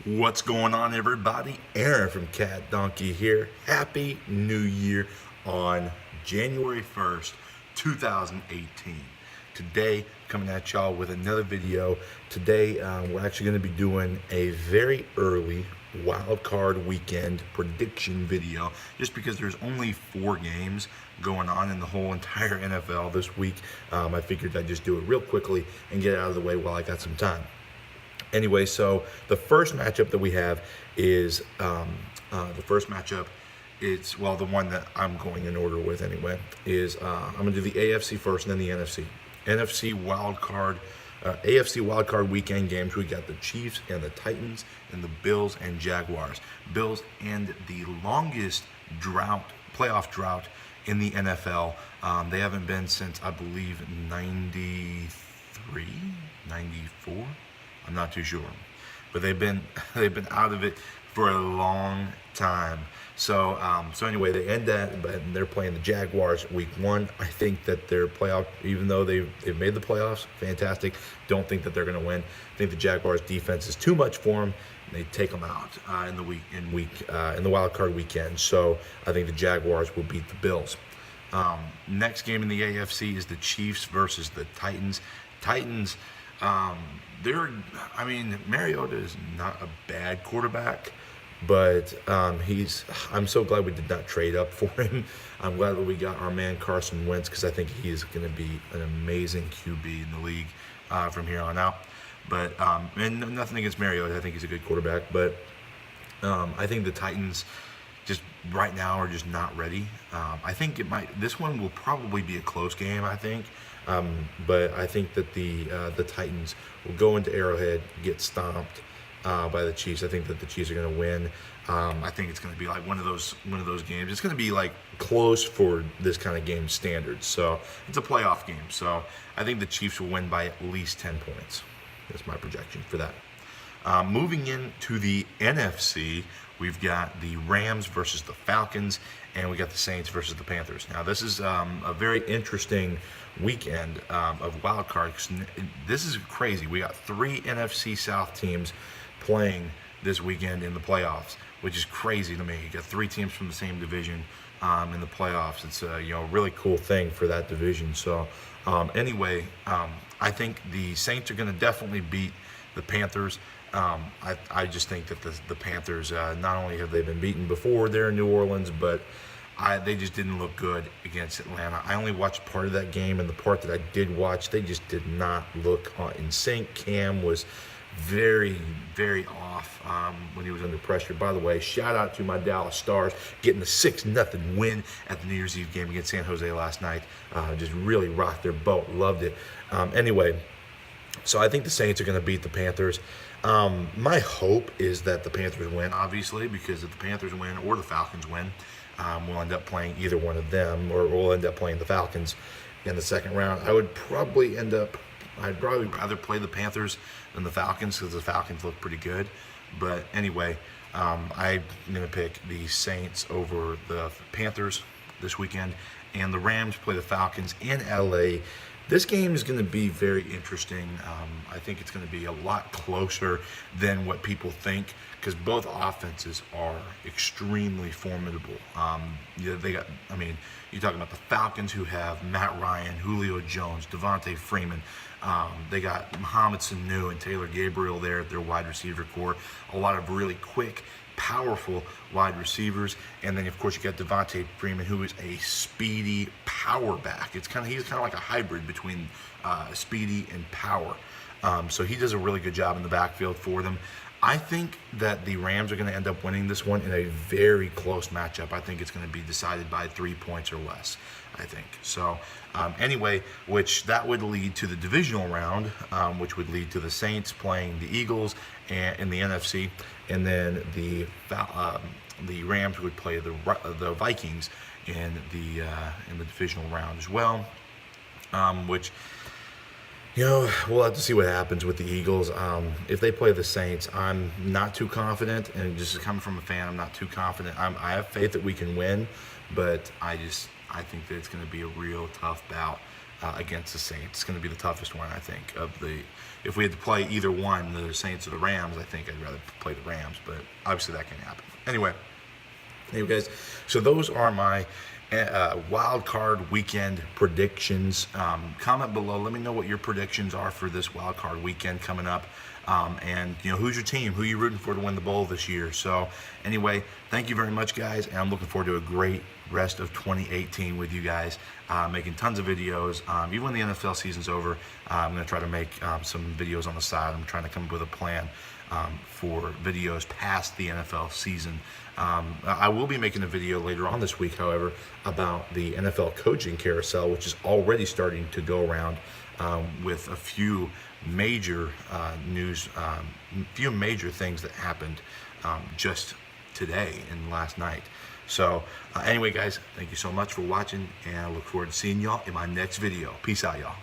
What's going on, everybody? Aaron from Cat Donkey here. Happy New Year on January 1st, 2018. Today, coming at y'all with another video. Today, we're actually going to be doing a very early wild card weekend prediction video, just because there's only 4 games going on in the whole entire NFL this week. I figured I'd just do it real quickly and get it out of the way while I got some time. Anyway, so the first matchup that we have is the one that I'm going in order with anyway, is I'm going to do the AFC first and then the NFC. NFC AFC wildcard weekend games. We got the Chiefs and the Titans and the Bills and Jaguars. Bills and the longest playoff drought in the NFL. They haven't been since, I believe, 93, 94. I'm not too sure, but they've been out of it for a long time. So anyway, they end that, and they're playing the Jaguars week 1. I think that their playoff, even though they've made the playoffs, fantastic. Don't think that they're going to win. I think the Jaguars defense is too much for them. They take them out in the wild card weekend. So I think the Jaguars will beat the Bills. Next game in the AFC is the Chiefs versus the Titans. Mariota is not a bad quarterback, but I'm so glad we did not trade up for him. I'm glad that we got our man Carson Wentz, because I think he's going to be an amazing QB in the league from here on out. But and nothing against Mariota, I think he's a good quarterback, but I think the Titans just right now are just not ready. I think this one will probably be a close game, I think. But I think that the Titans will go into Arrowhead, get stomped by the Chiefs. I think that the Chiefs are going to win. I think it's going to be like one of those games. It's going to be like close for this kind of game standards. So it's a playoff game. So I think the Chiefs will win by at least 10 points. That's my projection for that. Moving into the NFC, we've got the Rams versus the Falcons, and we got the Saints versus the Panthers. Now, this is a very interesting weekend of wild cards. This is crazy. We got 3 NFC South teams playing this weekend in the playoffs, which is crazy to me. You got 3 teams from the same division in the playoffs. It's a really cool thing for that division. So anyway, I think the Saints are going to definitely beat the Panthers. I just think that the Panthers, not only have they been beaten before there in New Orleans, but they just didn't look good against Atlanta. I only watched part of that game, and the part that I did watch, they just did not look in sync. Cam was very, very off when he was under pressure. By the way, shout out to my Dallas Stars getting the 6-0 win at the New Year's Eve game against San Jose last night. Just really rocked their boat. Loved it. Anyway, so I think the Saints are going to beat the Panthers. My hope is that the Panthers win, obviously, because if the Panthers win or the Falcons win, we'll end up playing either one of them, or we'll end up playing the Falcons in the second round. I'd probably rather play the Panthers than the Falcons, because the Falcons look pretty good. But anyway, I'm going to pick the Saints over the Panthers this weekend, and the Rams play the Falcons in LA. This game is going to be very interesting. I think it's going to be a lot closer than what people think, because both offenses are extremely formidable. You're talking about the Falcons, who have Matt Ryan, Julio Jones, Devontae Freeman. They got Mohamed Sanu and Taylor Gabriel there at their wide receiver core. A lot of really quick, powerful wide receivers, and then of course you got Devontae Freeman, who is a speedy power back. He's kind of like a hybrid between speedy and power. So he does a really good job in the backfield for them. I think that the Rams are going to end up winning this one in a very close matchup. I think it's going to be decided by 3 points or less, I think. So anyway, which that would lead to the divisional round, which would lead to the Saints playing the Eagles in the NFC, and then the Rams would play the Vikings in the divisional round as well, which, we'll have to see what happens with the Eagles. If they play the Saints, I'm not too confident, and just coming from a fan, I'm not too confident. I have faith that we can win, but I think that it's going to be a real tough bout against the Saints. It's going to be the toughest one, I think. If we had to play either one, the Saints or the Rams, I think I'd rather play the Rams. But obviously that can happen. Anyway, guys. So those are my wild card weekend predictions. Comment below. Let me know what your predictions are for this wild card weekend coming up. And who's your team? Who are you rooting for to win the bowl this year? So anyway, thank you very much, guys, and I'm looking forward to a great rest of 2018 with you guys, making tons of videos. Even when the NFL season's over, I'm going to try to make some videos on the side. I'm trying to come up with a plan for videos past the NFL season. I will be making a video later on this week, however, about the NFL coaching carousel, which is already starting to go around with a few major few major things that happened just today and last night. So anyway, guys, thank you so much for watching, and I look forward to seeing y'all in my next video. Peace out, y'all.